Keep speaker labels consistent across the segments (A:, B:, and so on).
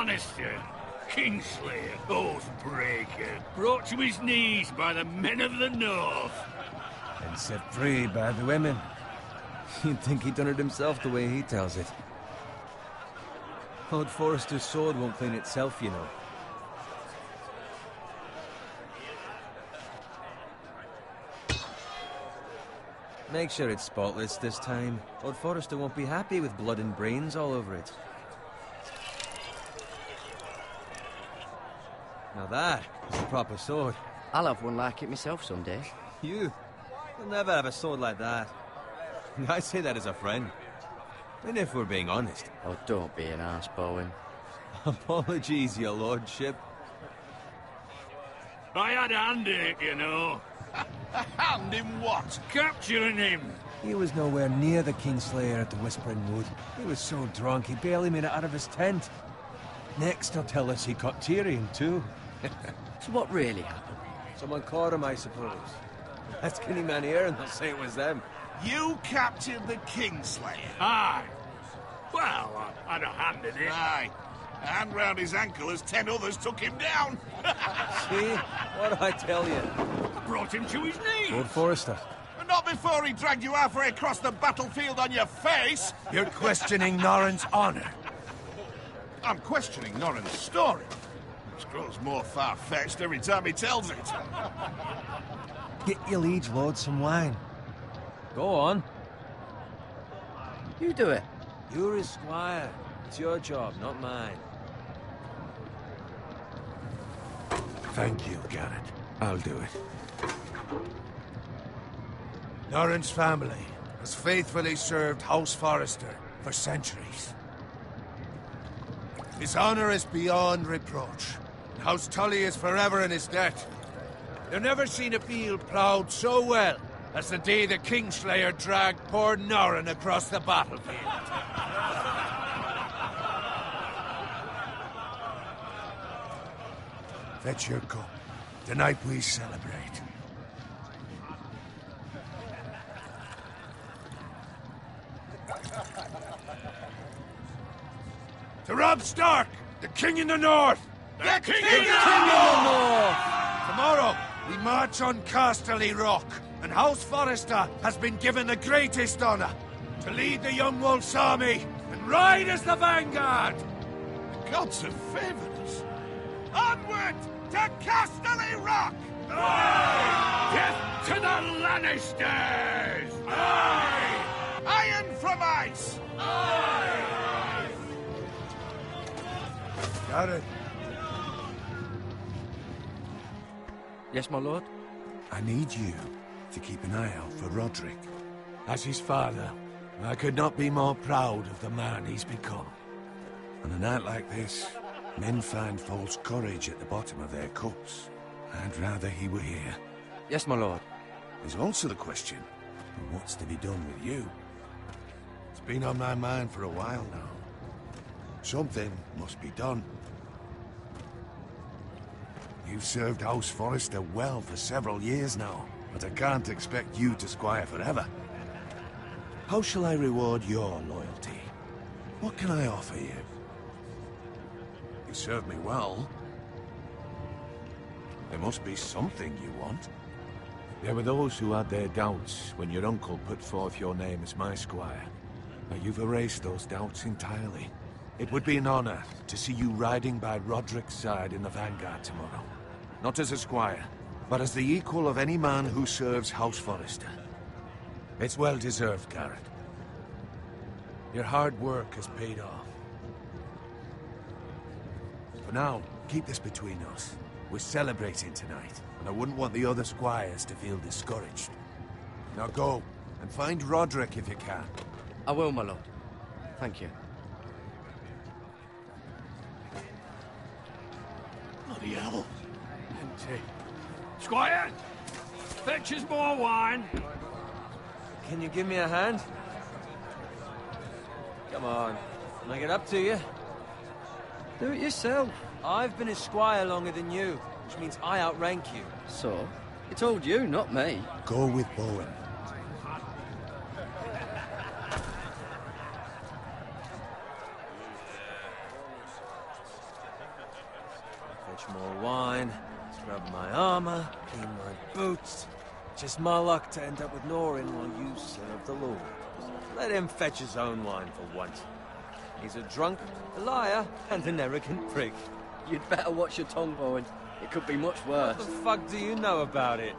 A: Lannister, Kingslayer, Oathbreaker, brought to his knees by the men of the North.
B: And set free by the women. You'd think he'd done it himself the way he tells it. Lord Forrester's sword won't clean itself, you know. Make sure it's spotless this time. Lord Forrester won't be happy with blood and brains all over it. Now that is a proper sword.
C: I'll have one like it myself someday.
B: You'll never have a sword like that. I say that as a friend. And if we're being honest.
C: Oh, don't be an arse, Bowen.
B: Apologies, your lordship.
A: I had a hand in it, you know.
D: A hand in what?
A: Capturing him.
B: He was nowhere near the Kingslayer at the Whispering Wood. He was so drunk he barely made it out of his tent. Next he'll tell us he caught Tyrion too.
C: So what really happened?
B: Someone caught him, I suppose. Ask any man here and they'll say it was them.
D: You captured the Kingslayer?
A: Aye. Well, I had a hand in it.
D: Aye. A hand round his ankle as 10 others took him down.
B: See? What do I tell you?
A: I brought him to his knees.
B: Lord Forrester.
D: And not before he dragged you halfway across the battlefield on your face.
E: You're questioning Norrin's honor.
D: I'm questioning Norrin's story. It grows more far-fetched every time he tells it.
B: Get your liege lord some wine. Go on.
C: You do it.
B: You're his squire. It's your job, not mine.
E: Thank you, Garrett. I'll do it. Norrin's family has faithfully served House Forrester for centuries. His honor is beyond reproach. House Tully is forever in his debt. You've never seen a field ploughed so well as the day the Kingslayer dragged poor Norrin across the battlefield. Fetch your cup. Tonight we celebrate. To Robb Stark, the King in the North!
D: The King
E: in the North! Tomorrow, we march on Casterly Rock, and House Forrester has been given the greatest honor to lead the Young Wolf's army and ride as the vanguard!
D: The gods have favored us. Onward to Casterly Rock!
A: Aye! Death to the Lannisters!
D: Aye! Iron from ice!
A: Aye!
E: Got it.
C: Yes, my lord?
E: I need you to keep an eye out for Roderick. As his father, I could not be more proud of the man he's become. On a night like this, men find false courage at the bottom of their cups. I'd rather he were here.
C: Yes, my lord.
E: There's also the question of what's to be done with you. It's been on my mind for a while now. Something must be done. You've served House Forrester well for several years now, but I can't expect you to squire forever. How shall I reward your loyalty? What can I offer you? You served me well. There must be something you want.
F: There were those who had their doubts when your uncle put forth your name as my squire.
E: But you've erased those doubts entirely. It would be an honor to see you riding by Roderick's side in the vanguard tomorrow. Not as a squire, but as the equal of any man who serves House Forrester. It's well deserved, Garrett. Your hard work has paid off. For now, keep this between us. We're celebrating tonight, and I wouldn't want the other squires to feel discouraged. Now go, and find Roderick if you can.
C: I will, my lord. Thank you.
A: Bloody hell. Empty. Squire! Fetch us more wine.
B: Can you give me a hand? Come on. Can I get up to you?
C: Do it yourself.
B: I've been a squire longer than you, which means I outrank you.
C: So? He told you, not me.
E: Go with Bowen.
B: much more wine, scrub my armor, clean my boots. Just my luck to end up with Norin while you serve the Lord. Let him fetch his own wine for once. He's a drunk, a liar, and an arrogant prick.
C: You'd better watch your tongue, Bowen. It could be much worse.
B: What the fuck do you know about it?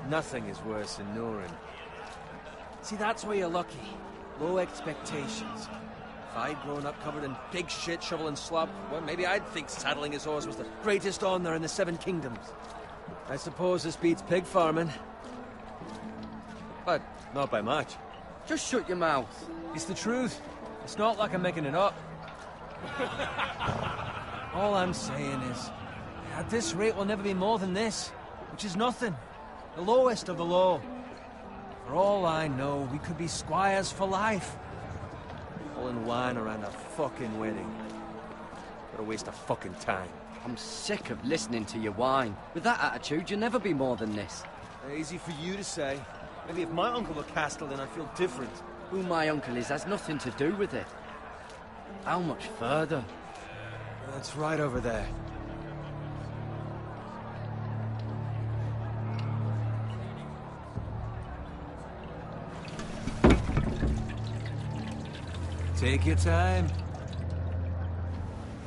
B: Nothing is worse than Norin. See, that's where you're lucky. Low expectations. If I'd grown up covered in pig shit, shovel and slop, well, maybe I'd think saddling his horse was the greatest honor in the Seven Kingdoms. I suppose this beats pig farming. But not by much.
C: Just shut your mouth.
B: It's the truth. It's not like I'm making it up. All I'm saying is, at this rate we'll never be more than this, which is nothing. The lowest of the low. For all I know, we could be squires for life. All in wine around a fucking wedding. What a waste of fucking time.
C: I'm sick of listening to your whine. With that attitude, you'll never be more than this.
B: Easy for you to say. Maybe if my uncle were Castellan, I'd feel different.
C: Who my uncle is has nothing to do with it. How much further?
B: That's right over there. Take your time.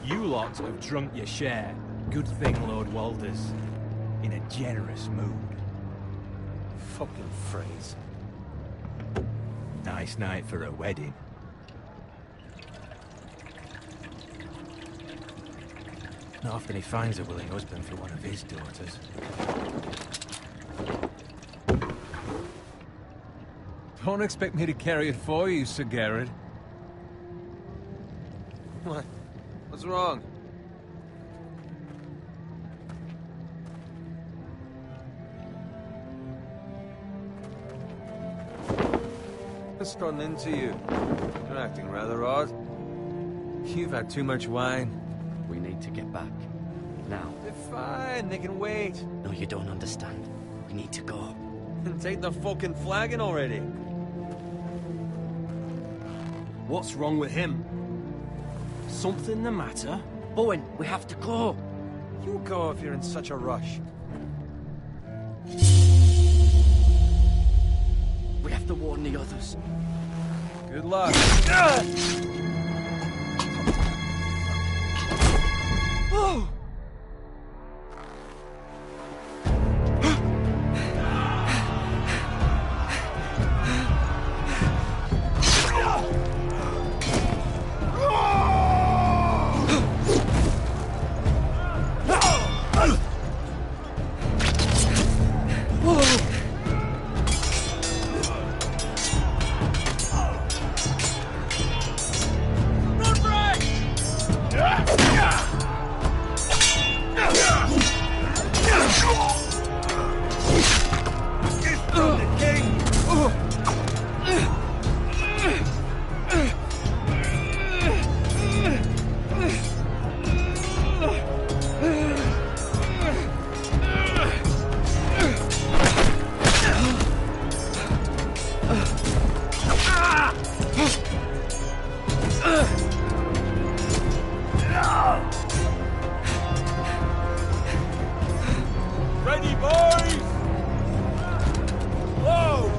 G: You lot have drunk your share. Good thing Lord Walder's in a generous mood.
B: Fucking phrase.
G: Nice night for a wedding. Not often he finds a willing husband for one of his daughters.
B: Don't expect me to carry it for you, Sir Garrett. What? What's wrong? What's gotten into you? You're acting rather odd. You've had too much wine.
C: We need to get back. Now.
B: They're fine, they can wait.
C: No, you don't understand. We need to go.
B: Then take the fucking flagon already.
G: What's wrong with him? Something the matter?
C: Bowen, we have to go.
B: You go if you're in such a rush.
C: We have to warn the others.
B: Good luck. Oh!
G: Ready, boys! Whoa!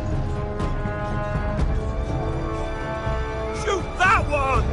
G: Shoot that one!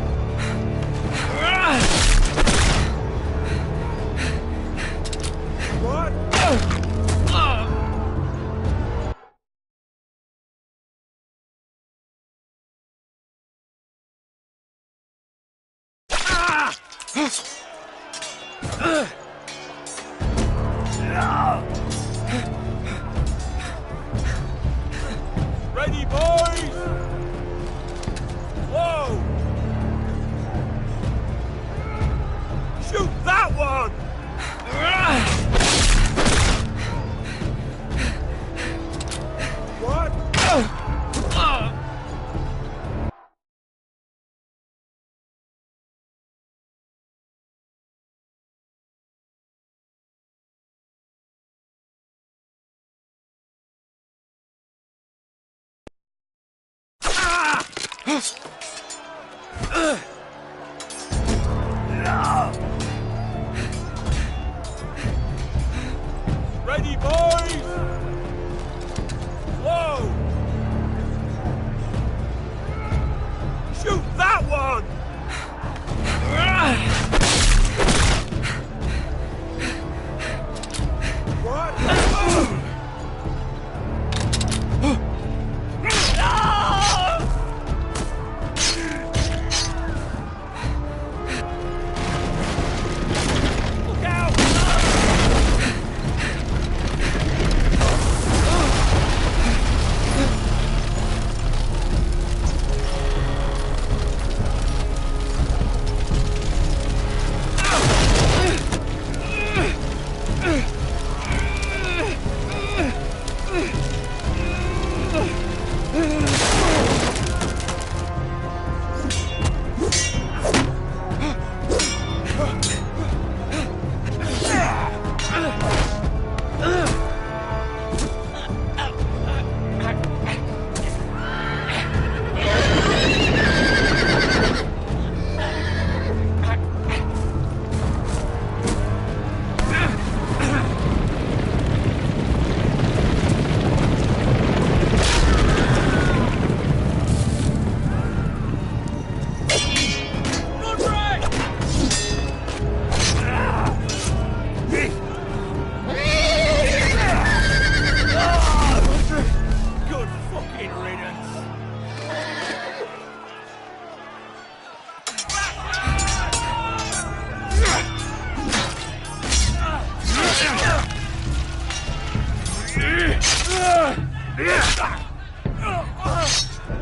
G: What?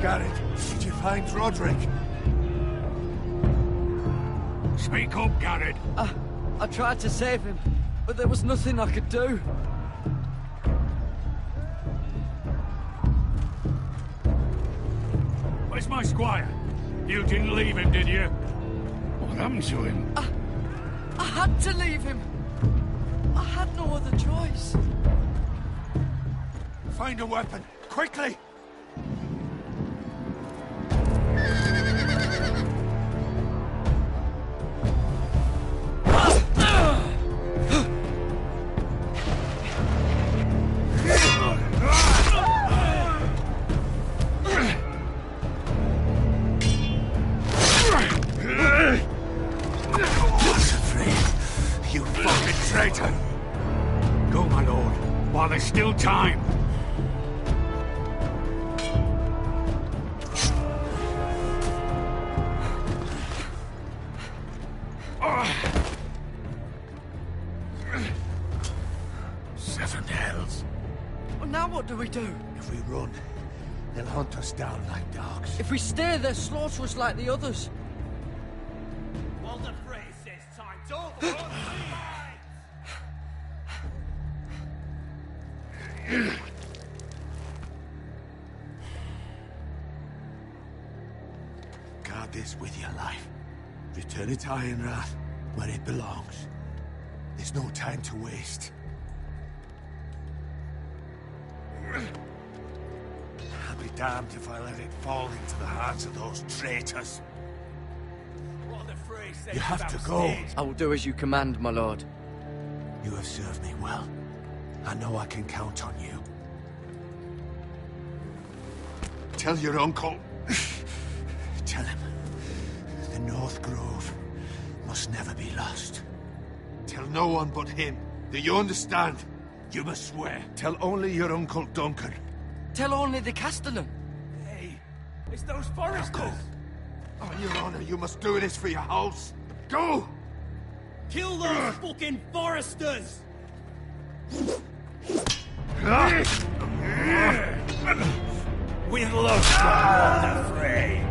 E: Garrett, did you find Roderick?
A: Speak up, Garrett.
C: I tried to save him, but there was nothing I could do.
A: Where's my squire? You didn't leave him, did you? What happened to him?
C: I had to leave him. I had no other choice.
E: Find a weapon, quickly!
A: You fucking traitor! Go, my lord, while there's still time.
E: Seven hells.
C: Well, now what do we do?
E: If we run, they'll hunt us down like dogs.
C: If we stay, they'll slaughter us like the others.
H: Walter Frey says time's over.
E: Guard this with your life. Return it to Ironrath, where it belongs. There's no time to waste. I'll be damned if I let it fall into the hands of those traitors.
H: Walter Frey says
E: You have to go.
C: I will do as you command, my lord.
E: You have served me well. I know I can count on you. Tell your uncle. Tell him. The North Grove must never be lost. Tell no one but him. Do you understand? You must swear. Tell only your Uncle Duncan.
C: Tell only the Castellan.
H: Hey, it's those foresters.
E: On your honor, you must do this for your house. Go!
H: Kill those fucking foresters! With love from Walter Frey.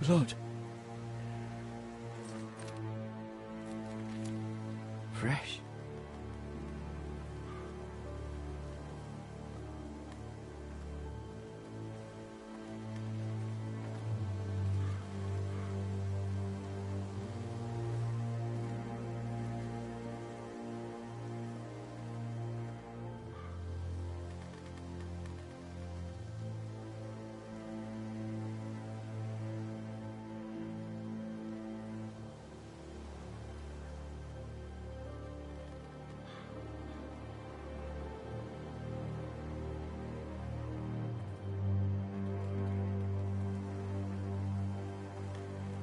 C: Blood. Fresh.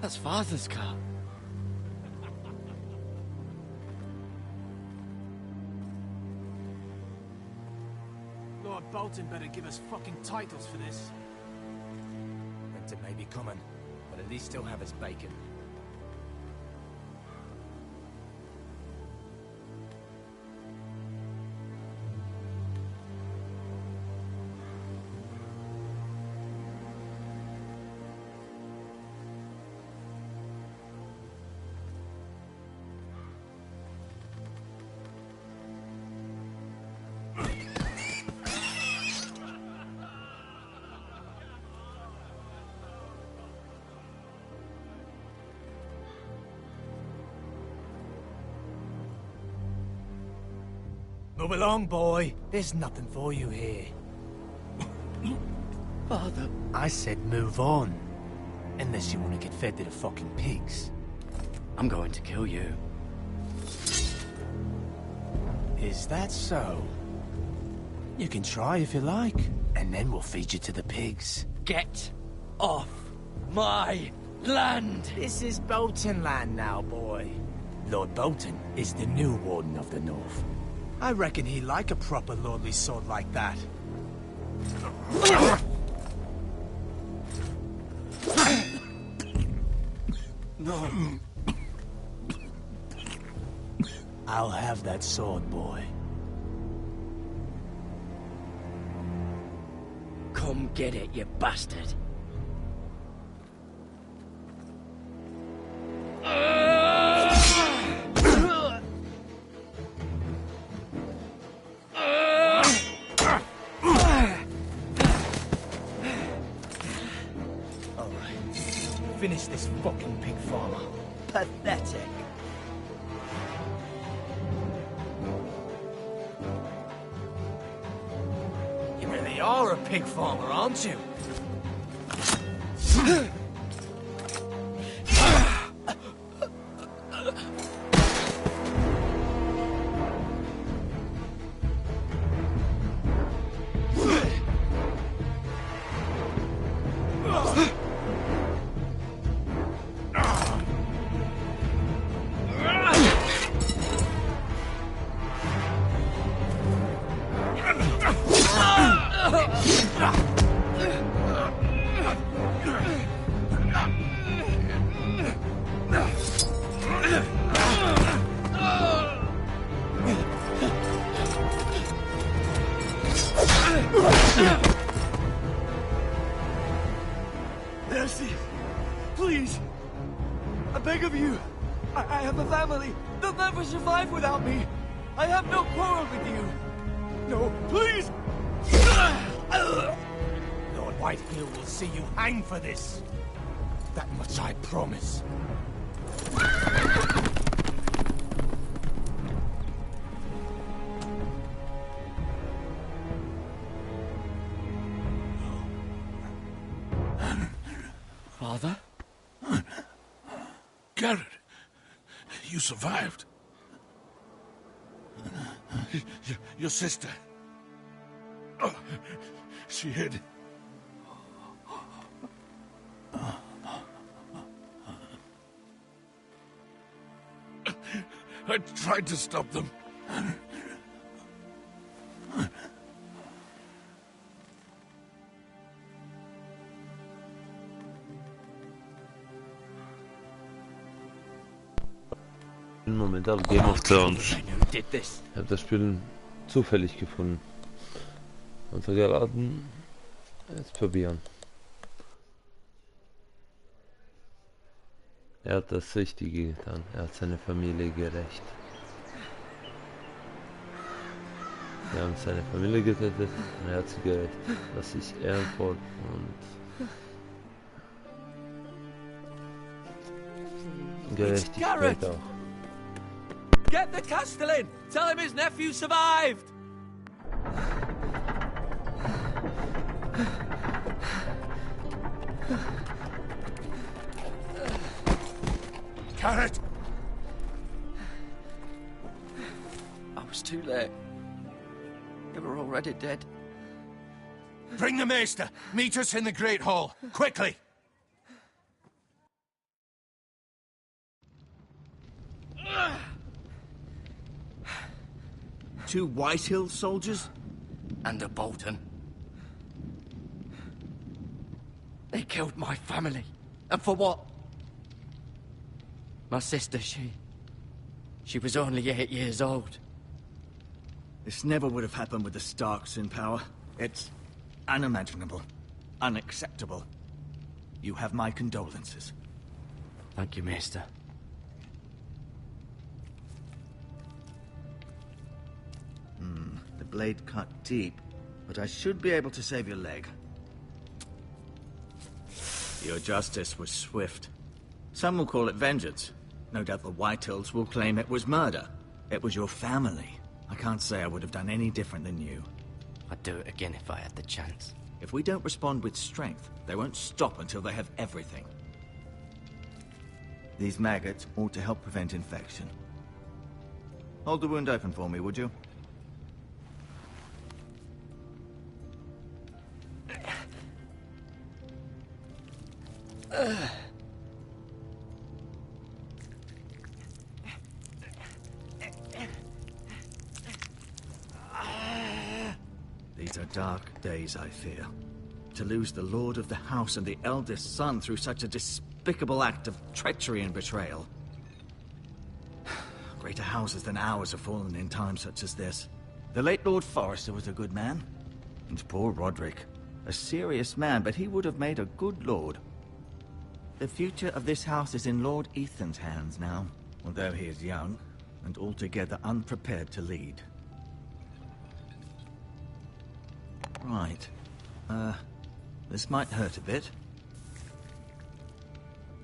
C: That's Father's car.
H: Lord Bolton better give us fucking titles for this.
G: Winter may be coming, but at least he'll have his bacon. Move along, boy. There's nothing for you here.
C: Father,
G: I said move on. Unless you want to get fed to the fucking pigs.
C: I'm going to kill you.
G: Is that so? You can try if you like, and then we'll feed you to the pigs.
C: Get off my land!
G: This is Bolton land now, boy. Lord Bolton is the new Warden of the North. I reckon he'd like a proper lordly sword like that.
C: No.
G: I'll have that sword, boy.
C: Come get it, you bastard.
G: Finish this fucking pig farmer.
C: Pathetic.
G: You really are a pig farmer, aren't you?
B: Mercy! Please! I beg of you! I have a family! They'll never survive without me! I have no quarrel with you! No, please!
G: Lord Whitehill will see you hang for this. That much I promise.
C: Father?
D: Garrett, you survived. Your sister. Oh, she hid. I tried to stop them.
I: Momentan Game of Thrones.
C: Who did this?
I: Ich habe das Spiel zufällig gefunden. Und so geraten. Jetzt probieren. Er hat das Richtige getan. Er hat seine Familie gerecht. Wir haben seine Familie gerettet und er hat sie gerecht. Das ist ehrenvoll und Gerechtigkeit auch.
B: Get the Castellan! Tell him his nephew survived!
D: Garrett!
C: I was too late. They were already dead.
D: Bring the maester! Meet us in the Great Hall! Quickly!
J: 2 White Hill soldiers?
C: And a Bolton. They killed my family. And for what? My sister, she was only 8 years old.
J: This never would have happened with the Starks in power. It's unimaginable. Unacceptable. You have my condolences.
C: Thank you, Maester.
J: The blade cut deep, but I should be able to save your leg. Your justice was swift. Some will call it vengeance. No doubt the Whitehills will claim it was murder. It was your family. I can't say I would have done any different than you.
C: I'd do it again if I had the chance.
J: If we don't respond with strength, they won't stop until they have everything. These maggots ought to help prevent infection. Hold the wound open for me, would you? These are dark days, I fear. To lose the lord of the house and the eldest son through such a despicable act of treachery and betrayal. Greater houses than ours have fallen in times such as this. The late Lord Forrester was a good man. And poor Roderick. A serious man, but he would have made a good lord. The future of this house is in Lord Ethan's hands now, although he is young and altogether unprepared to lead. Right. This might hurt a bit.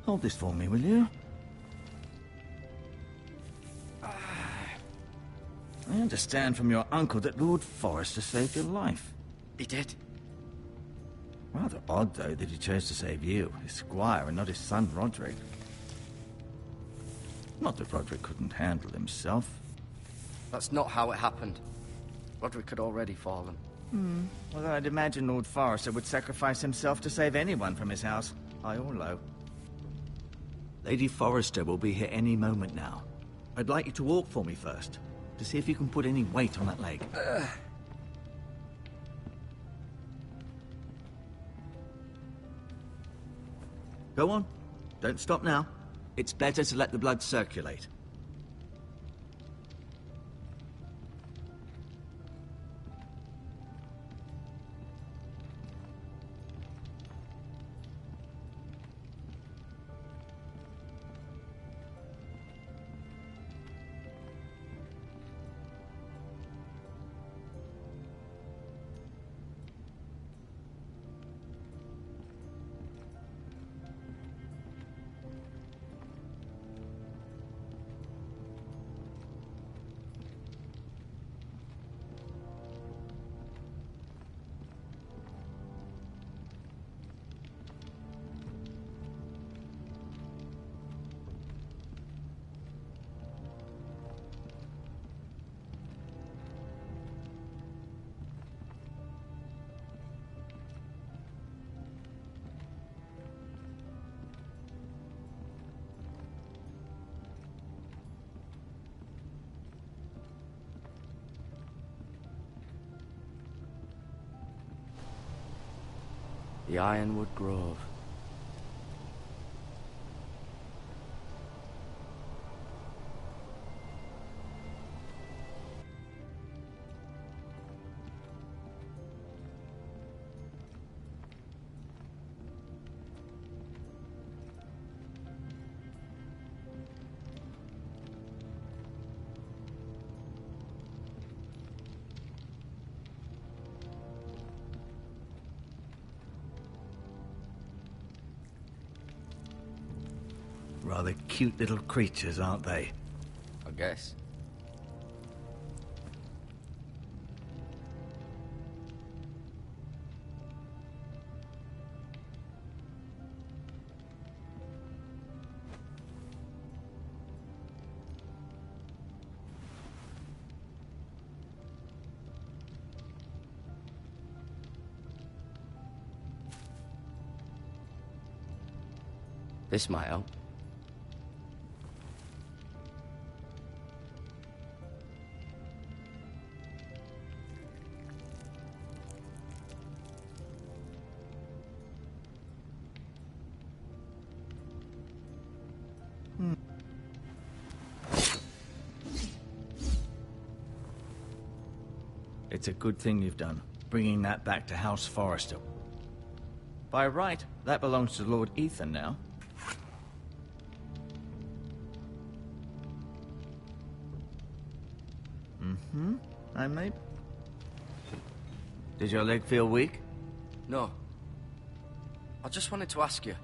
J: Hold this for me, will you? I understand from your uncle that Lord Forrester saved your life.
C: He did?
J: Rather odd, though, that he chose to save you, his squire, and not his son Roderick. Not that Roderick couldn't handle himself.
C: That's not how it happened. Roderick had already fallen.
J: Well, I'd imagine Lord Forrester would sacrifice himself to save anyone from his house, high or low. Lady Forrester will be here any moment now. I'd like you to walk for me first, to see if you can put any weight on that leg. Go on. Don't stop now. It's better to let the blood circulate.
C: The Ironwood Grove.
J: Rather cute little creatures, aren't they?
C: I guess. This might help.
J: It's a good thing you've done, bringing that back to House Forrester. By right, that belongs to Lord Ethan now. I mate. Did your leg feel weak?
C: No. I just wanted to ask you.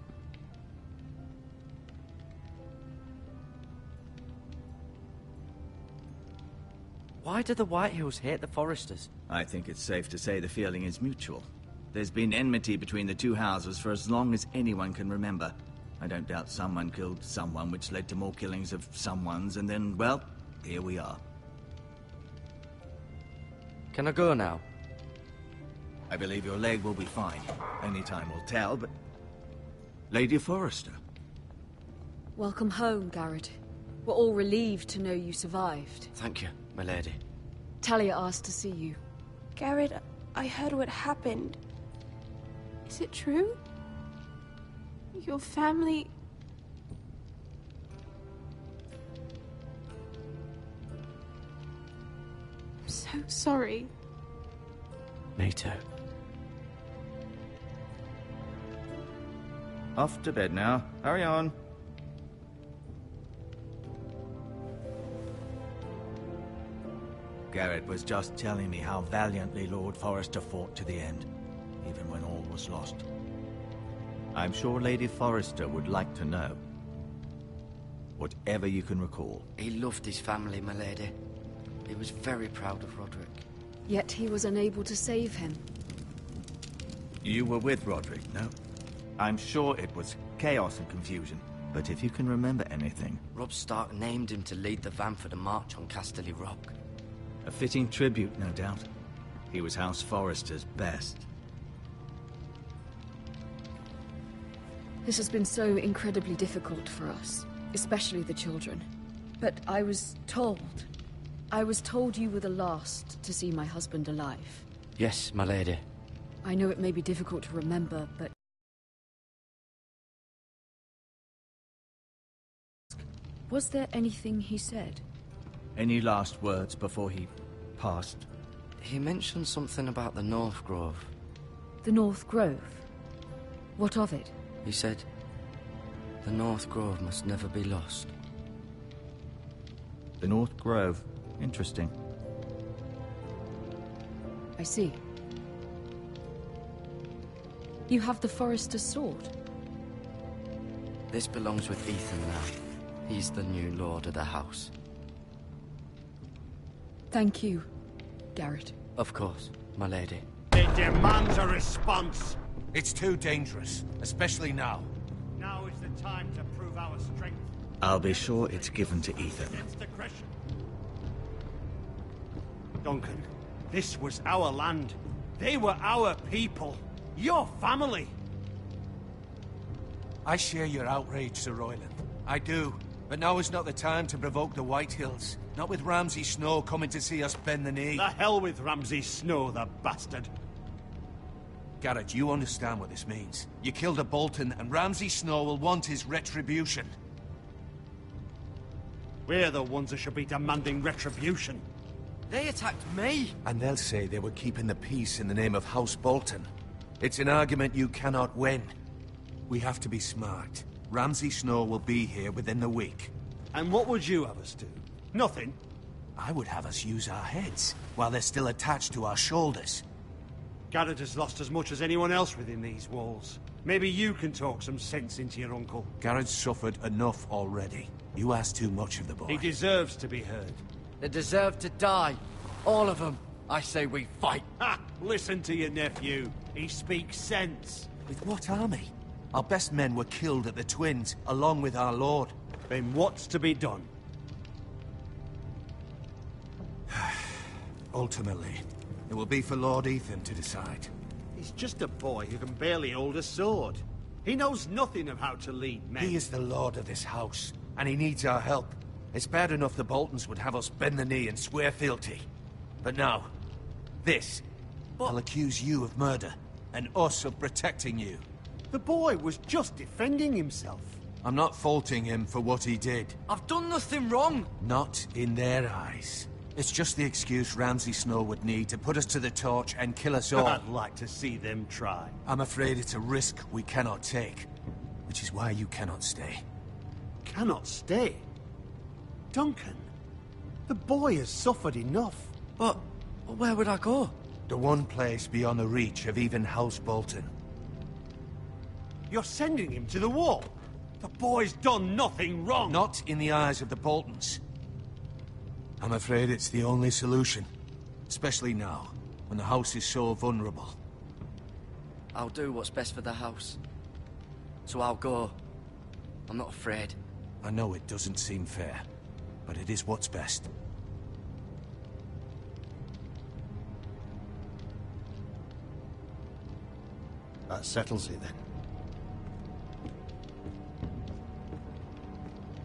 C: Why do the Whitehills hate the Forresters?
J: I think it's safe to say the feeling is mutual. There's been enmity between the two houses for as long as anyone can remember. I don't doubt someone killed someone, which led to more killings of someones, and then, well, here we are.
C: Can I go now?
J: I believe your leg will be fine. Only time will tell, but... Lady Forrester.
K: Welcome home, Garrett. We're all relieved to know you survived.
C: Thank you, my lady.
K: Talia asked to see you.
L: Garrett, I heard what happened. Is it true? Your family... I'm so sorry.
C: Me too.
J: Off to bed now. Hurry on. Garrett was just telling me how valiantly Lord Forrester fought to the end, even when all was lost. I'm sure Lady Forrester would like to know. Whatever you can recall.
C: He loved his family, my lady. He was very proud of Roderick.
K: Yet he was unable to save him.
J: You were with Roderick, no? I'm sure it was chaos and confusion, but if you can remember anything...
C: Robb Stark named him to lead the van for the march on Casterly Rock.
J: A fitting tribute, no doubt. He was House Forrester's best.
K: This has been so incredibly difficult for us, especially the children. But I was told you were the last to see my husband alive.
C: Yes, my lady.
K: I know it may be difficult to remember, but... Was there anything he said?
J: Any last words before he passed?
C: He mentioned something about the North Grove.
K: The North Grove? What of it?
C: He said, the North Grove must never be lost.
J: The North Grove. Interesting.
K: I see. You have the Forrester's sword.
C: This belongs with Ethan now. He's the new lord of the house.
K: Thank you, Garrett.
C: Of course, my lady.
A: It demands a response.
E: It's too dangerous, especially now.
A: Now is the time to prove our strength.
J: I'll be sure it's given to Ethan.
A: Duncan, this was our land. They were our people. Your family.
E: I share your outrage, Sir Royland. I do. But now is not the time to provoke the Whitehills. Not with Ramsay Snow coming to see us bend the knee.
A: The hell with Ramsay Snow, the bastard.
E: Garrett, you understand what this means. You killed a Bolton, and Ramsay Snow will want his retribution.
A: We're the ones that should be demanding retribution.
C: They attacked me!
E: And they'll say they were keeping the peace in the name of House Bolton. It's an argument you cannot win. We have to be smart. Ramsay Snow will be here within the week.
A: And what would you have us do? Nothing?
E: I would have us use our heads, while they're still attached to our shoulders.
A: Garrett has lost as much as anyone else within these walls. Maybe you can talk some sense into your uncle.
E: Garrett's suffered enough already. You ask too much of the boy.
A: He deserves to be heard.
C: They deserve to die. All of them. I say we fight.
A: Ha! Listen to your nephew. He speaks sense.
E: With what army? Our best men were killed at the Twins, along with our lord.
A: Then what's to be done?
E: Ultimately, it will be for Lord Ethan to decide.
A: He's just a boy who can barely hold a sword. He knows nothing of how to lead men.
E: He is the lord of this house, and he needs our help. It's bad enough the Boltons would have us bend the knee and swear fealty. But now, this. I'll accuse you of murder, and us of protecting you.
A: The boy was just defending himself.
E: I'm not faulting him for what he did.
C: I've done nothing wrong.
E: Not in their eyes. It's just the excuse Ramsay Snow would need to put us to the torch and kill us all.
M: I'd like to see them try.
E: I'm afraid it's a risk we cannot take, which is why you cannot stay.
M: Cannot stay? Duncan, the boy has suffered enough.
C: But where would I go?
E: The one place beyond the reach of even House Bolton.
M: You're sending him to the wall? The boy's done nothing wrong.
E: Not in the eyes of the Boltons. I'm afraid it's the only solution. Especially now, when the house is so vulnerable.
C: I'll do what's best for the house. So I'll go. I'm not afraid.
E: I know it doesn't seem fair, but it is what's best.
M: That settles it then.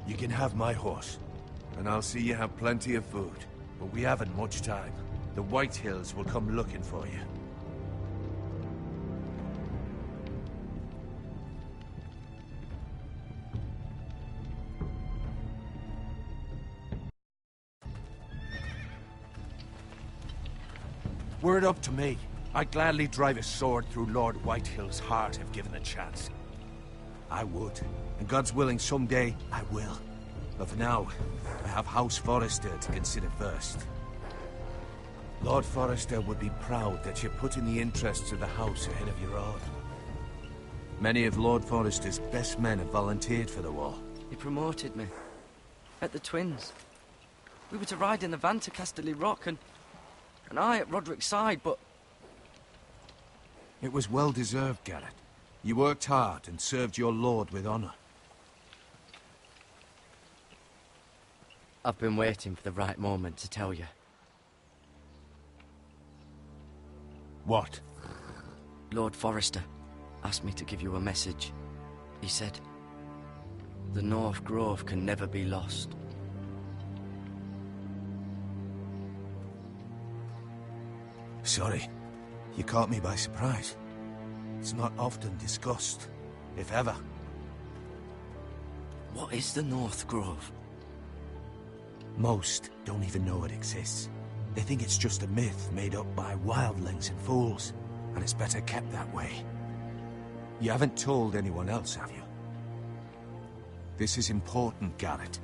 E: You can have my horse, and I'll see you have plenty of food. But we haven't much time. The White Hills will come looking for you. Were it up to me, I'd gladly drive a sword through Lord Whitehill's heart if given the chance. I would, and God's willing someday I will. But for now, I have House Forrester to consider first. Lord Forrester would be proud that you're putting the interests of the house ahead of your own. Many of Lord Forrester's best men have volunteered for the war.
C: He promoted me. At the Twins. We were to ride in the van to Casterly Rock, and I at Roderick's side, but...
E: It was well deserved, Garrett. You worked hard and served your lord with honor.
C: I've been waiting for the right moment to tell you.
E: What?
C: Lord Forrester asked me to give you a message. He said, the North Grove can never be lost.
E: Sorry. You caught me by surprise. It's not often discussed, if ever.
C: What is the North Grove?
E: Most don't even know it exists. They think it's just a myth made up by wildlings and fools, and it's better kept that way. You haven't told anyone else, have you? This is important, Garrett.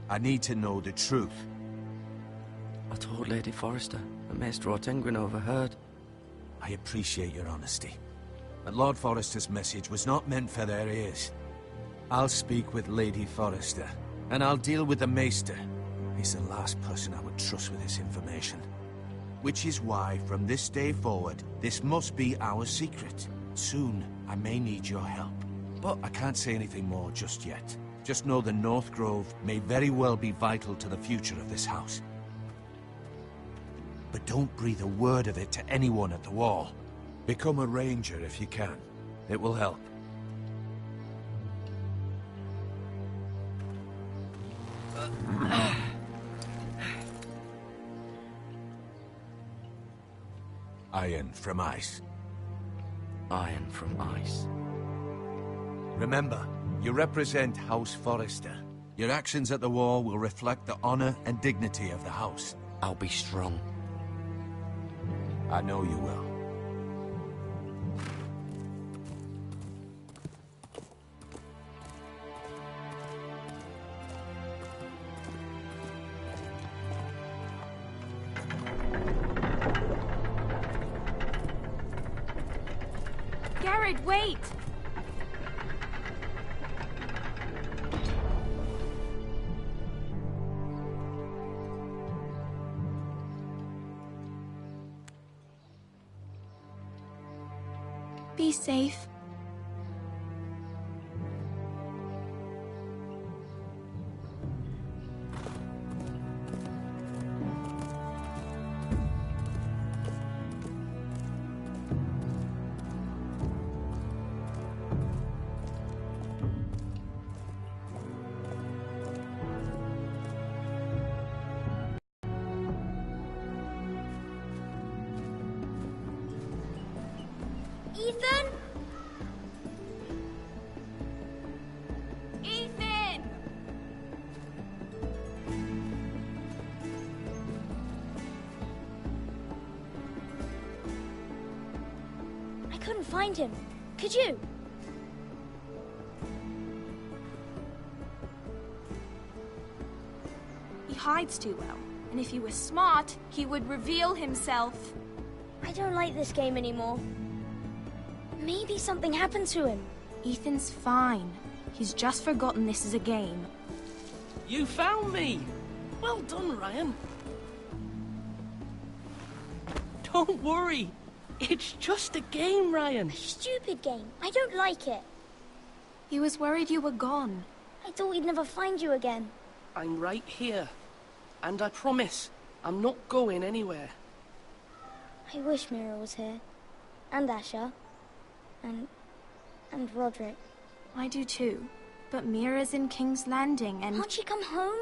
E: I need to know the truth.
C: I told Lady Forrester, and Maester Ortengryn overheard.
E: I appreciate your honesty. But Lord Forrester's message was not meant for their ears. I'll speak with Lady Forrester, and I'll deal with the Maester. He's the last person I would trust with this information. Which is why, from this day forward, this must be our secret. Soon, I may need your help. But I can't say anything more just yet. Just know the North Grove may very well be vital to the future of this house. But don't breathe a word of it to anyone at the wall. Become a ranger if you can. It will help. Iron from ice.
C: Iron from ice.
E: Remember, you represent House Forrester. Your actions at the war will reflect the honor and dignity of the house.
C: I'll be strong.
E: I know you will.
L: Garrett, wait! Be safe. Ethan? Ethan! find him. Could you?
N: He hides too well, and if he were smart, he would reveal himself.
L: I don't like this game anymore. Maybe something happened to him.
N: Ethan's fine. He's just forgotten this is a game.
O: You found me! Well done, Ryan. Don't worry. It's just a game, Ryan.
L: A stupid game. I don't like it.
N: He was worried you were gone.
L: I thought we'd never find you again.
O: I'm right here. And I promise, I'm not going anywhere.
L: I wish Mira was here. And Asher. And Roderick.
N: I do too. But Mira's in King's Landing and...
L: Can't she come home?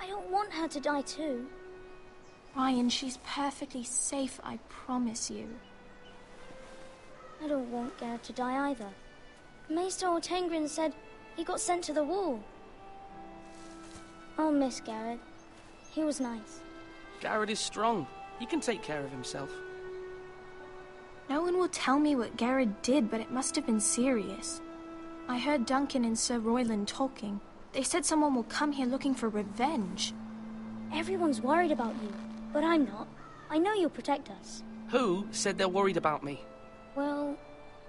L: I don't want her to die too.
N: Ryan, she's perfectly safe, I promise you.
L: I don't want Garrett to die either. Maester Ortengrin said he got sent to the wall. I'll miss Garrett. He was nice.
O: Garrett is strong. He can take care of himself.
N: No one will tell me what Garrett did, but it must have been serious. I heard Duncan and Sir Royland talking. They said someone will come here looking for revenge.
L: Everyone's worried about you, but I'm not. I know you'll protect us.
O: Who said they're worried about me?
L: Well,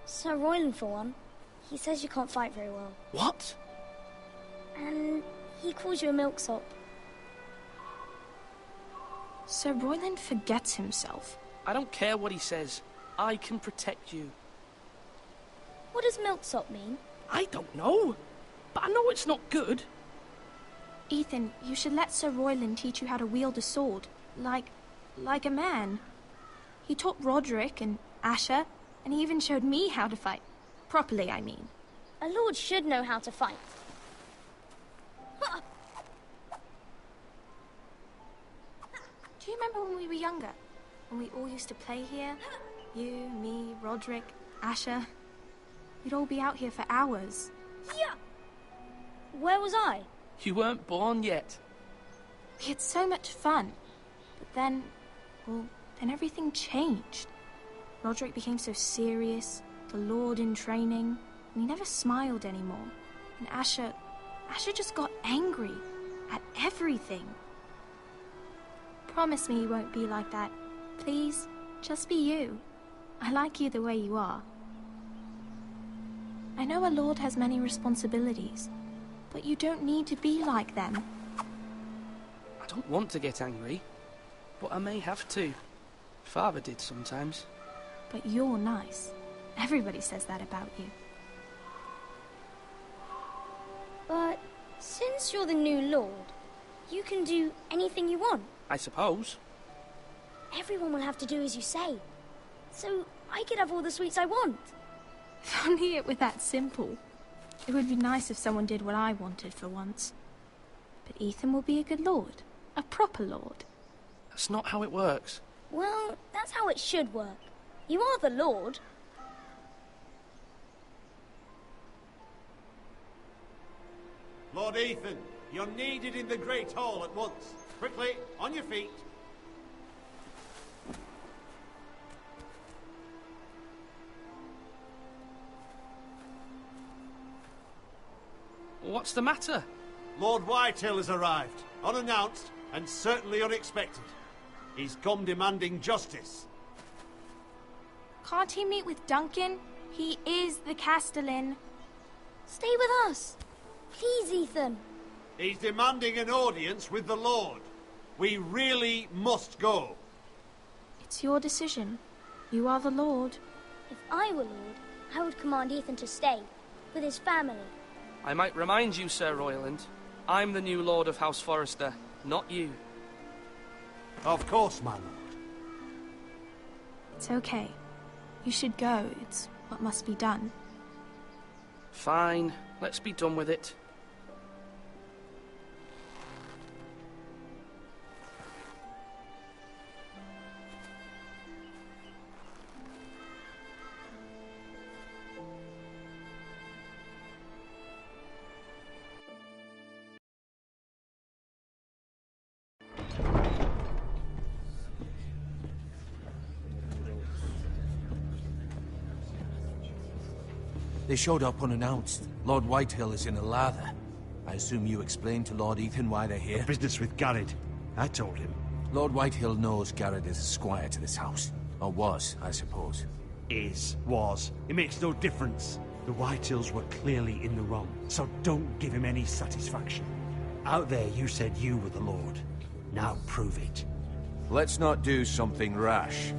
L: Sir Royland for one. He says you can't fight very well.
O: What?
L: And he calls you a milksop.
N: Sir Royland forgets himself.
O: I don't care what he says. I can protect you.
L: What does milksop mean?
O: I don't know. But I know it's not good.
N: Ethan, you should let Sir Royland teach you how to wield a sword. Like a man. He taught Roderick and Asher, and he even showed me how to fight. Properly, I mean.
L: A lord should know how to fight.
N: Do you remember when we were younger? When we all used to play here? You, me, Roderick, Asher. We'd all be out here for hours.
L: Yeah. Where was I?
O: You weren't born yet.
N: We had so much fun. But then, well, then everything changed. Roderick became so serious, the Lord in training, and he never smiled anymore. And Asher just got angry at everything. Promise me you won't be like that. Please, just be you. I like you the way you are. I know a lord has many responsibilities, but you don't need to be like them.
O: I don't want to get angry, but I may have to. Father did sometimes.
N: But you're nice. Everybody says that about you.
L: But since you're the new lord, you can do anything you want.
O: I suppose.
L: Everyone will have to do as you say. So I could have all the sweets I want.
N: If only it were that simple. It would be nice if someone did what I wanted for once. But Ethan will be a good lord. A proper lord.
O: That's not how it works.
L: Well, that's how it should work. You are the lord.
M: Lord Ethan, you're needed in the Great Hall at once. Quickly, on your feet.
O: What's the matter?
M: Lord Whitehill has arrived, unannounced and certainly unexpected. He's come demanding justice.
N: Can't he meet with Duncan? He is the Castellan.
L: Stay with us. Please, Ethan.
M: He's demanding an audience with the Lord. We really must go.
N: It's your decision. You are the Lord.
L: If I were Lord, I would command Ethan to stay, with his family.
O: I might remind you, Sir Royland, I'm the new Lord of House Forrester, not you.
M: Of course, my lord.
N: It's okay. You should go. It's what must be done.
O: Fine. Let's be done with it.
E: They showed up unannounced. Lord Whitehill is in a lather. I assume you explained to Lord Ethan why they're here?
M: Business with Garrett. I told him.
E: Lord Whitehill knows Garrett is a squire to this house. Or was, I suppose.
M: Was. It makes no difference. The Whitehills were clearly in the wrong, so don't give him any satisfaction. Out there you said you were the Lord. Now prove it.
E: Let's not do something rash.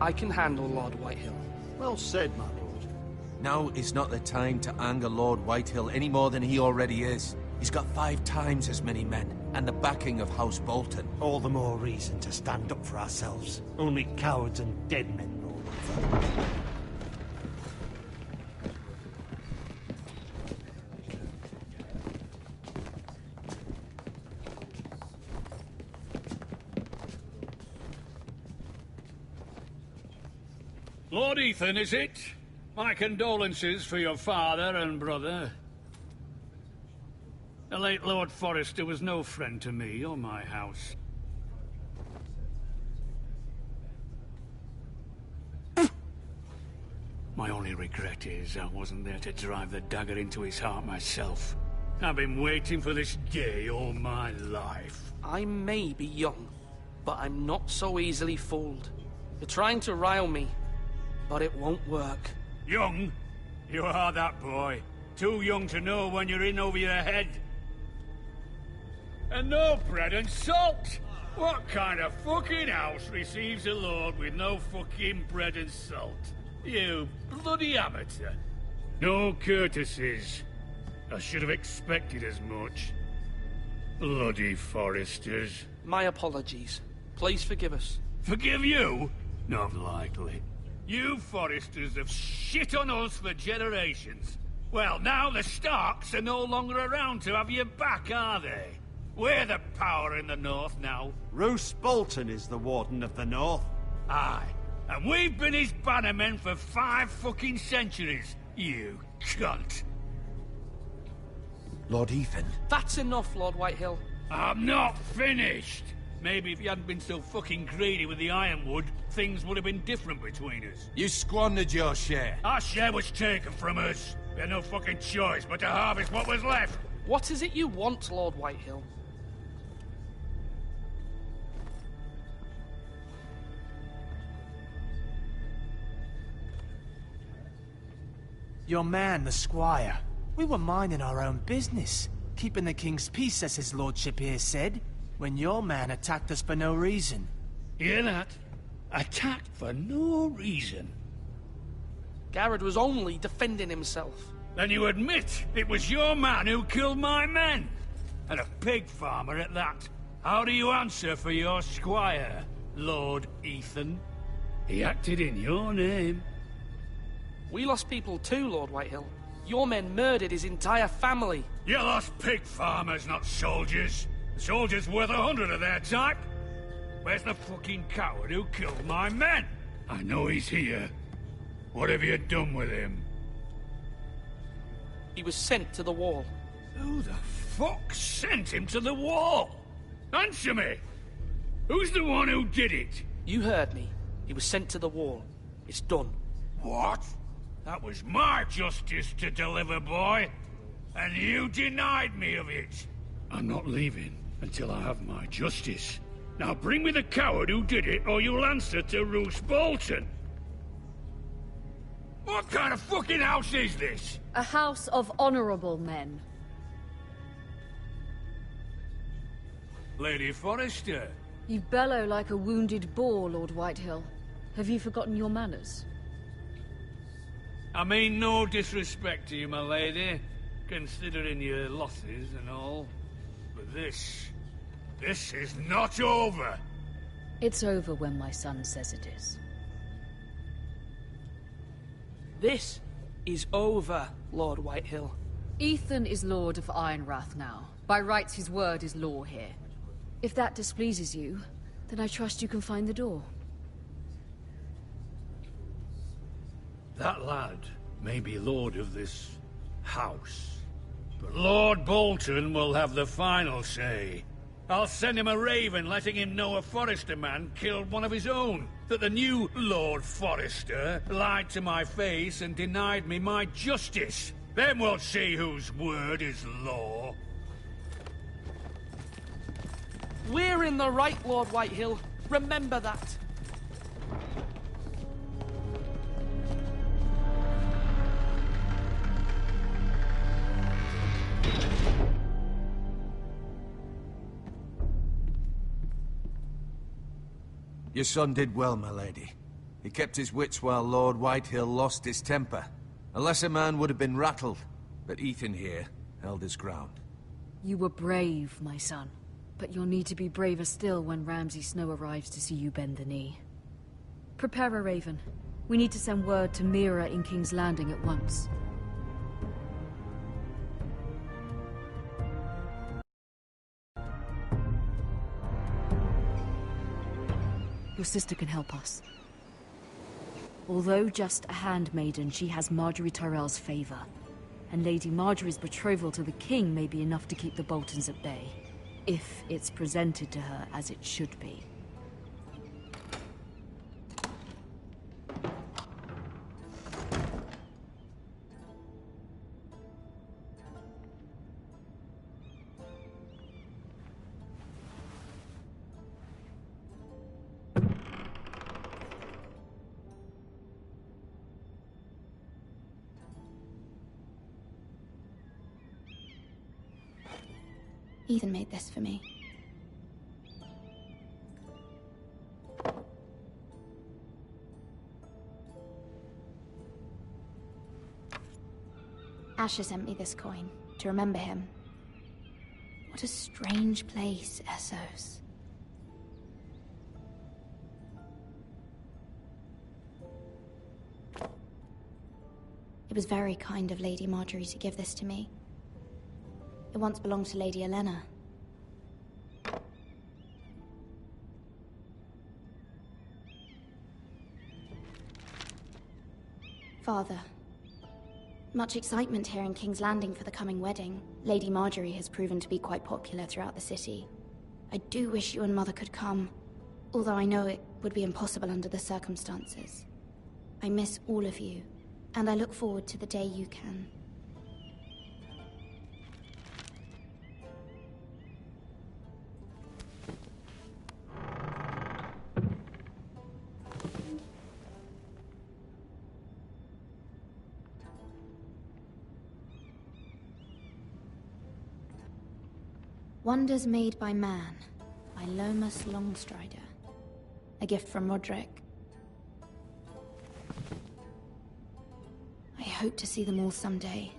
O: I can handle Lord Whitehill.
M: Well said, my lord.
E: Now is not the time to anger Lord Whitehill any more than he already is. He's got 5 times as many men, and the backing of House Bolton.
M: All the more reason to stand up for ourselves. Only cowards and dead men roll over.
A: Lord Ethan, is it? My condolences for your father and brother. The late Lord Forrester was no friend to me or my house. My only regret is I wasn't there to drive the dagger into his heart myself. I've been waiting for this day all my life.
O: I may be young, but I'm not so easily fooled. You're trying to rile me, but it won't work.
A: Young? You are that boy. Too young to know when you're in over your head. And no bread and salt! What kind of fucking house receives a lord with no fucking bread and salt? You bloody amateur. No courtesies. I should have expected as much. Bloody Forresters.
O: My apologies. Please forgive us.
A: Forgive you? Not likely. You Forresters have shit on us for generations. Well, now the Starks are no longer around to have you back, are they? We're the power in the north now.
M: Roose Bolton is the Warden of the North.
A: Aye. And we've been his bannermen for 5 fucking centuries, you cunt.
E: Lord Ethan.
O: That's enough, Lord Whitehill.
A: I'm not finished. Maybe if you hadn't been so fucking greedy with the ironwood, things would have been different between us.
E: You squandered your share.
A: Our share was taken from us. We had no fucking choice but to harvest what was left.
O: What is it you want, Lord Whitehill?
G: Your man, the squire. We were minding our own business, keeping the king's peace, as his lordship here said, when your man attacked us for no reason.
A: Hear that? Attacked for no reason.
O: Garrett was only defending himself.
A: Then you admit it was your man who killed my men? And a pig farmer at that. How do you answer for your squire, Lord Ethan? He acted in your name.
O: We lost people too, Lord Whitehill. Your men murdered his entire family.
A: You lost pig farmers, not soldiers. The soldiers worth 100 of their type. Where's the fucking coward who killed my men? I know he's here. What have you done with him?
O: He was sent to the wall.
A: Who the fuck sent him to the wall? Answer me! Who's the one who did it?
O: You heard me. He was sent to the wall. It's done.
A: What? That was my justice to deliver, boy. And you denied me of it. I'm not leaving until I have my justice. Now bring me the coward who did it, or you'll answer to Roose Bolton. What kind of fucking house is this?
K: A house of honorable men.
A: Lady Forrester.
K: You bellow like a wounded boar, Lord Whitehill. Have you forgotten your manners?
A: I mean no disrespect to you, my lady, considering your losses and all. But this is not over.
K: It's over when my son says it is.
O: This is over, Lord Whitehill.
K: Ethan is Lord of Ironrath now. By rights, his word is law here. If that displeases you, then I trust you can find the door.
A: That lad may be lord of this house, but Lord Bolton will have the final say. I'll send him a raven letting him know a Forrester man killed one of his own. That the new Lord Forrester lied to my face and denied me my justice. Then we'll see whose word is law.
O: We're in the right, Lord Whitehill. Remember that.
E: Your son did well, my lady. He kept his wits while Lord Whitehill lost his temper. A lesser man would have been rattled, but Ethan here held his ground.
K: You were brave, my son. But you'll need to be braver still when Ramsay Snow arrives to see you bend the knee. Prepare a raven. We need to send word to Mira in King's Landing at once. Your sister can help us. Although just a handmaiden, she has Marjorie Tyrell's favor. And Lady Marjorie's betrothal to the king may be enough to keep the Boltons at bay. If it's presented to her as it should be.
N: Ethan made this for me. Asher sent me this coin to remember him. What a strange place, Essos. It was very kind of Lady Marjorie to give this to me. It once belonged to Lady Elena. Father, much excitement here in King's Landing for the coming wedding. Lady Marjorie has proven to be quite popular throughout the city. I do wish you and Mother could come, although I know it would be impossible under the circumstances. I miss all of you, and I look forward to the day you can. Wonders Made by Man, by Lomas Longstrider. A gift from Roderick. I hope to see them all someday.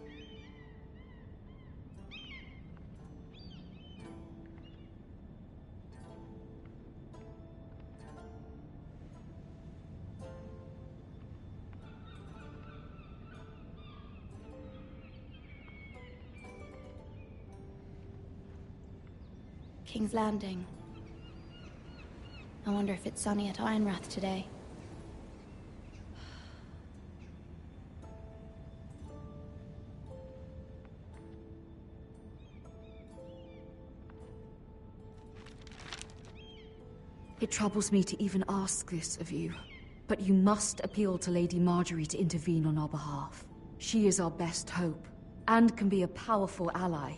N: King's Landing. I wonder if it's sunny at Ironrath today.
K: It troubles me to even ask this of you, but you must appeal to Lady Marjorie to intervene on our behalf. She is our best hope, and can be a powerful ally.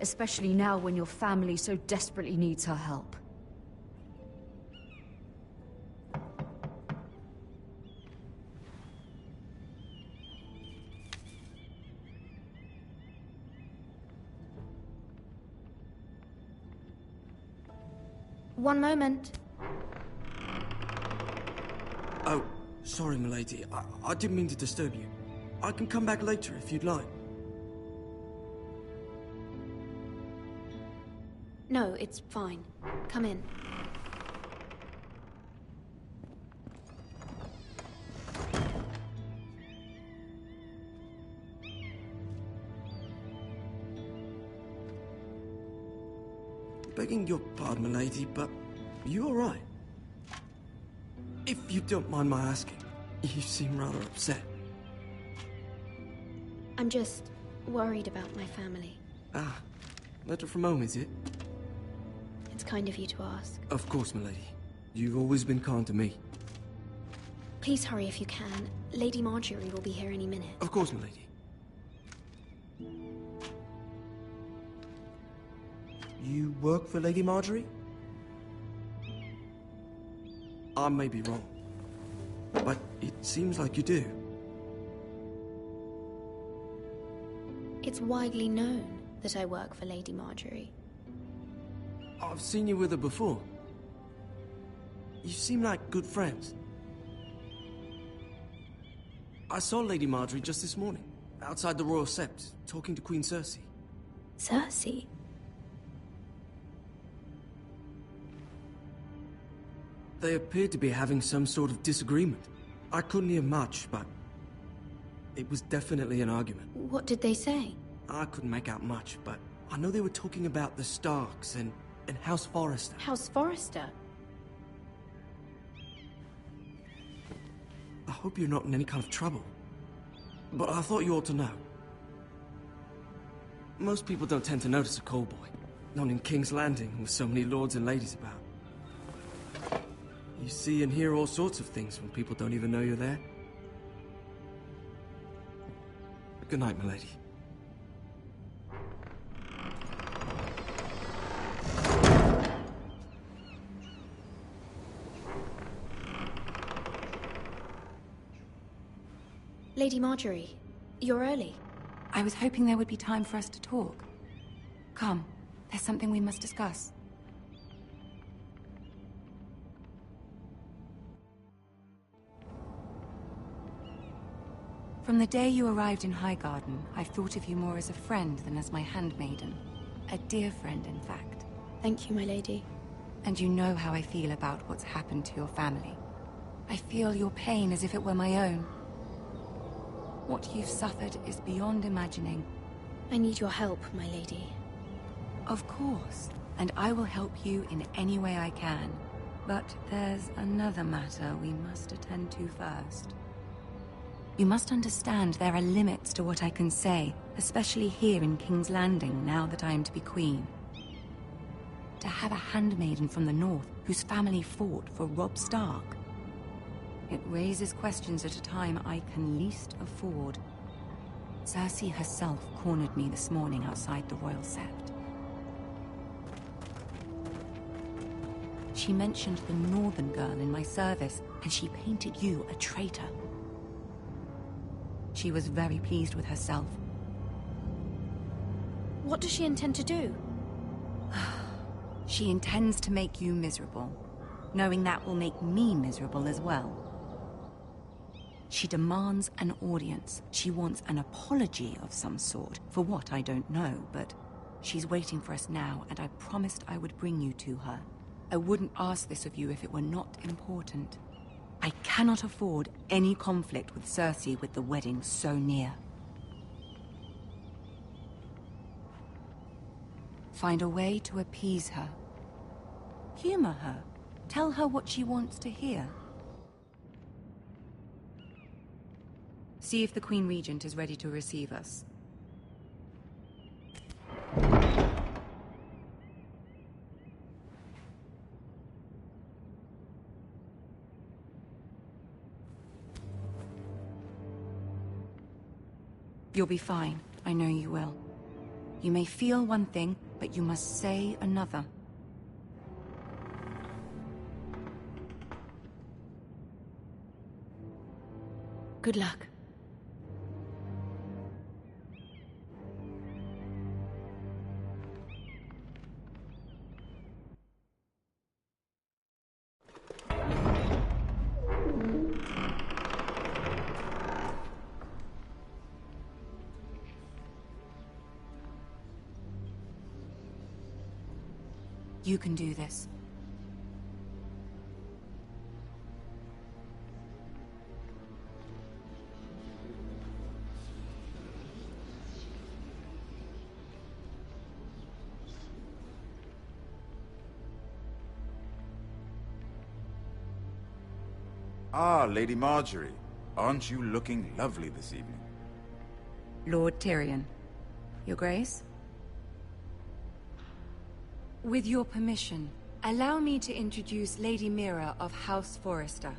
K: Especially now when your family so desperately needs her help.
N: One moment.
P: Oh, sorry, milady. I didn't mean to disturb you. I can come back later if you'd like.
N: No, it's fine. Come in.
P: Begging your pardon, milady, but you all right? If you don't mind my asking, you seem rather upset.
N: I'm just worried about my family.
P: Ah, letter from home, is it?
Q: It's kind of you to ask.
P: Of course, milady. You've always been kind to me.
Q: Please hurry if you can. Lady Marjorie will be here any minute.
P: Of course, milady. You work for Lady Marjorie? I may be wrong, but it seems like you do.
Q: It's widely known that I work for Lady Marjorie.
P: I've seen you with her before. You seem like good friends. I saw Lady Marjorie just this morning, outside the Royal Sept, talking to Queen Cersei.
Q: Cersei?
P: They appeared to be having some sort of disagreement. I couldn't hear much, but it was definitely an argument.
Q: What did they say?
P: I couldn't make out much, but I know they were talking about the Starks and House Forrester.
Q: House Forrester?
P: I hope you're not in any kind of trouble. But I thought you ought to know. Most people don't tend to notice a callboy. Not in King's Landing, with so many lords and ladies about. You see and hear all sorts of things when people don't even know you're there. Good night, milady.
Q: Lady Marjorie, you're early.
R: I was hoping there would be time for us to talk. Come, there's something we must discuss. From the day you arrived in Highgarden, I've thought of you more as a friend than as my handmaiden. A dear friend, in fact.
Q: Thank you, my lady.
R: And you know how I feel about what's happened to your family. I feel your pain as if it were my own. What you've suffered is beyond imagining.
Q: I need your help, my lady.
R: Of course, and I will help you in any way I can. But there's another matter we must attend to first. You must understand there are limits to what I can say, especially here in King's Landing, now that I am to be queen. To have a handmaiden from the north whose family fought for Robb Stark. It raises questions at a time I can least afford. Cersei herself cornered me this morning outside the Royal Sept. She mentioned the northern girl in my service, and she painted you a traitor. She was very pleased with herself.
Q: What does she intend to do?
R: She intends to make you miserable, knowing that will make me miserable as well. She demands an audience. She wants an apology of some sort, for what I don't know, but she's waiting for us now, and I promised I would bring you to her. I wouldn't ask this of you if it were not important. I cannot afford any conflict with Cersei with the wedding so near. Find a way to appease her. Humor her. Tell her what she wants to hear. See if the Queen Regent is ready to receive us. You'll be fine. I know you will. You may feel one thing, but you must say another.
Q: Good luck.
R: You can do this.
S: Ah, Lady Marjorie. Aren't you looking lovely this evening?
R: Lord Tyrion. Your Grace? With your permission, allow me to introduce Lady Mira of House Forrester.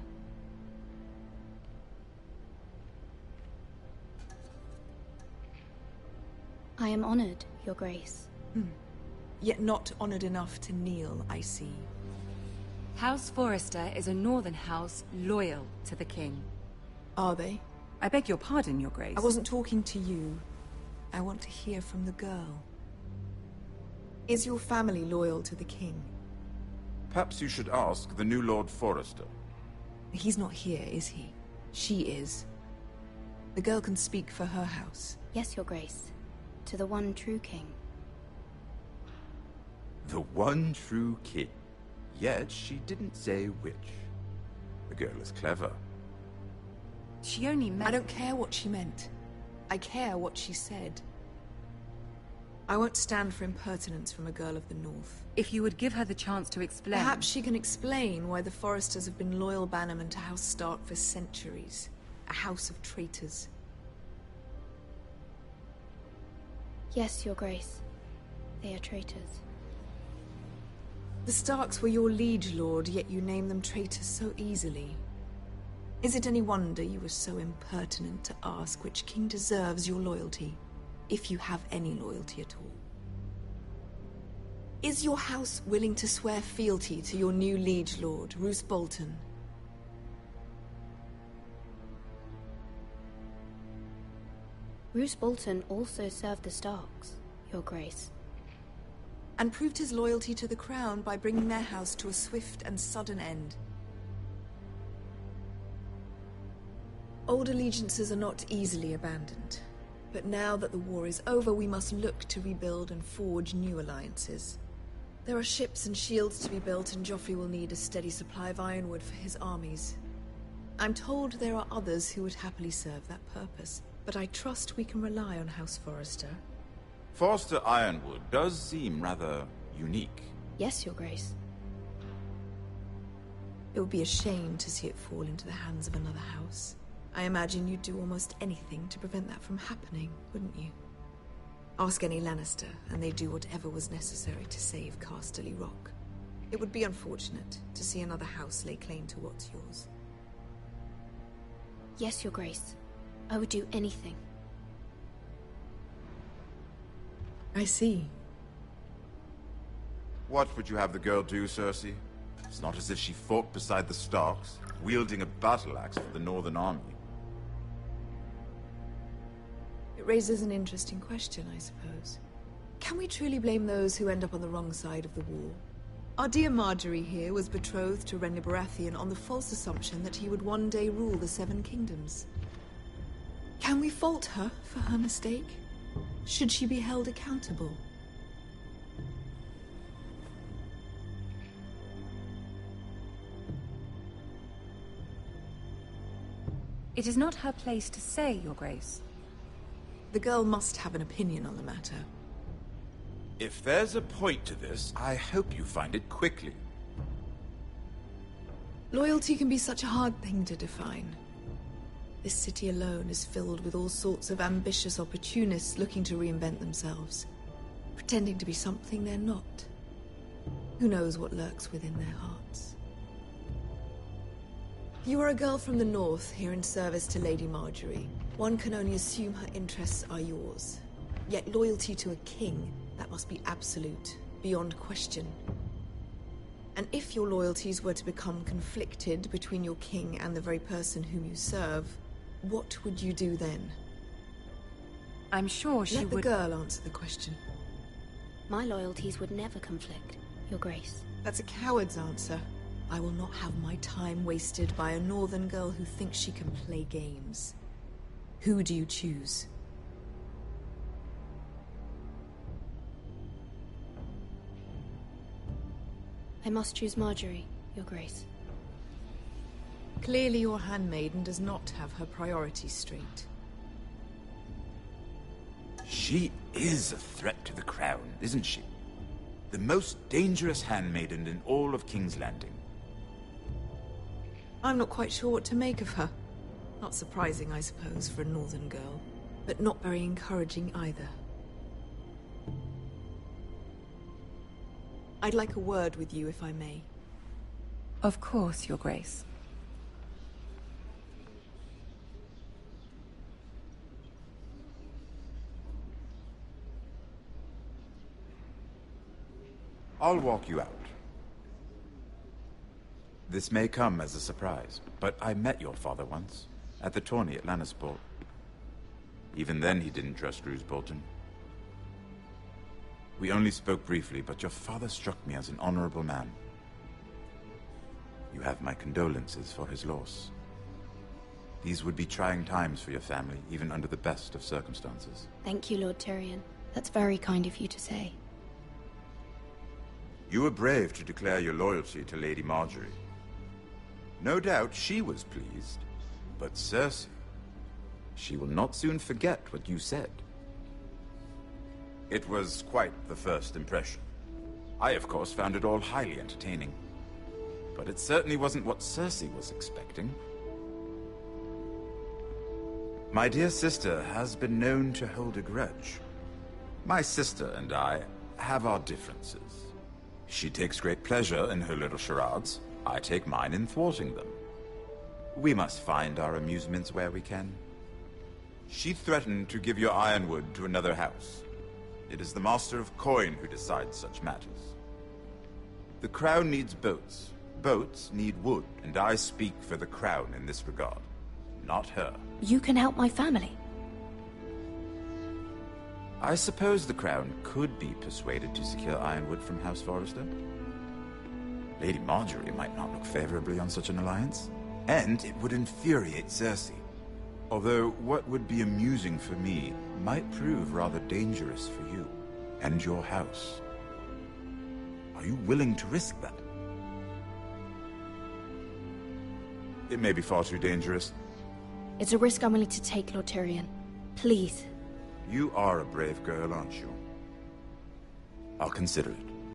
Q: I am honored, Your Grace.
T: Yet not honored enough to kneel, I see.
R: House Forrester is a northern house loyal to the king.
T: Are they?
R: I beg your pardon, Your Grace.
T: I wasn't talking to you. I want to hear from the girl. Is your family loyal to the king?
S: Perhaps you should ask the new Lord Forrester.
T: He's not here, is he? She is. The girl can speak for her house.
Q: Yes, Your Grace. To the one true king.
S: The one true king. Yet she didn't say which. The girl is clever.
R: She only meant...
T: I don't care what she meant. I care what she said. I won't stand for impertinence from a girl of the North.
R: If you would give her the chance to explain...
T: Perhaps she can explain why the Forresters have been loyal bannermen to House Stark for centuries. A house of traitors.
Q: Yes, Your Grace. They are traitors.
T: The Starks were your liege lord, yet you name them traitors so easily. Is it any wonder you were so impertinent to ask which king deserves your loyalty, if you have any loyalty at all? Is your house willing to swear fealty to your new liege lord, Roose Bolton?
Q: Roose Bolton also served the Starks, Your Grace.
T: And proved his loyalty to the crown by bringing their house to a swift and sudden end. Old allegiances are not easily abandoned. But now that the war is over, we must look to rebuild and forge new alliances. There are ships and shields to be built, and Joffrey will need a steady supply of ironwood for his armies. I'm told there are others who would happily serve that purpose, but I trust we can rely on House Forrester.
S: Forrester Ironwood does seem rather unique.
Q: Yes, Your Grace.
T: It would be a shame to see it fall into the hands of another house. I imagine you'd do almost anything to prevent that from happening, wouldn't you? Ask any Lannister, and they'd do whatever was necessary to save Casterly Rock. It would be unfortunate to see another house lay claim to what's yours.
Q: Yes, Your Grace. I would do anything.
T: I see.
S: What would you have the girl do, Cersei? It's not as if she fought beside the Starks, wielding a battle axe for the Northern Army.
T: It raises an interesting question, I suppose. Can we truly blame those who end up on the wrong side of the war? Our dear Marjorie here was betrothed to Renly Baratheon on the false assumption that he would one day rule the Seven Kingdoms. Can we fault her for her mistake? Should she be held accountable?
R: It is not her place to say, Your Grace.
T: The girl must have an opinion on the matter.
S: If there's a point to this, I hope you find it quickly.
T: Loyalty can be such a hard thing to define. This city alone is filled with all sorts of ambitious opportunists looking to reinvent themselves, pretending to be something they're not. Who knows what lurks within their hearts? You are a girl from the north, here in service to Lady Marjorie. One can only assume her interests are yours. Yet loyalty to a king, that must be absolute, beyond question. And if your loyalties were to become conflicted between your king and the very person whom you serve, what would you do then?
R: I'm sure she would...
T: Let the girl answer the question.
Q: My loyalties would never conflict, Your Grace.
T: That's a coward's answer. I will not have my time wasted by a northern girl who thinks she can play games. Who do you choose?
Q: I must choose Marjorie, Your Grace.
T: Clearly your handmaiden does not have her priorities straight.
S: She is a threat to the crown, isn't she? The most dangerous handmaiden in all of King's Landing.
T: I'm not quite sure what to make of her. Not surprising, I suppose, for a northern girl, but not very encouraging either. I'd like a word with you, if I may.
R: Of course, Your Grace.
S: I'll walk you out. This may come as a surprise, but I met your father once, at the tourney at Lannisport. Even then he didn't trust Roose Bolton. We only spoke briefly, but your father struck me as an honorable man. You have my condolences for his loss. These would be trying times for your family, even under the best of circumstances.
Q: Thank you, Lord Tyrion. That's very kind of you to say.
S: You were brave to declare your loyalty to Lady Marjorie. No doubt she was pleased, but Cersei, she will not soon forget what you said. It was quite the first impression. I, of course, found it all highly entertaining. But it certainly wasn't what Cersei was expecting. My dear sister has been known to hold a grudge. My sister and I have our differences. She takes great pleasure in her little charades. I take mine in thwarting them. We must find our amusements where we can. She threatened to give your ironwood to another house. It is the Master of Coin who decides such matters. The Crown needs boats. Boats need wood, and I speak for the Crown in this regard, not her.
Q: You can help my family.
S: I suppose the Crown could be persuaded to secure ironwood from House Forrester. Lady Marjorie might not look favorably on such an alliance, and it would infuriate Cersei. Although what would be amusing for me might prove rather dangerous for you and your house. Are you willing to risk that? It may be far too dangerous.
Q: It's a risk I'm willing to take, Lord Tyrion. Please.
S: You are a brave girl, aren't you? I'll consider it.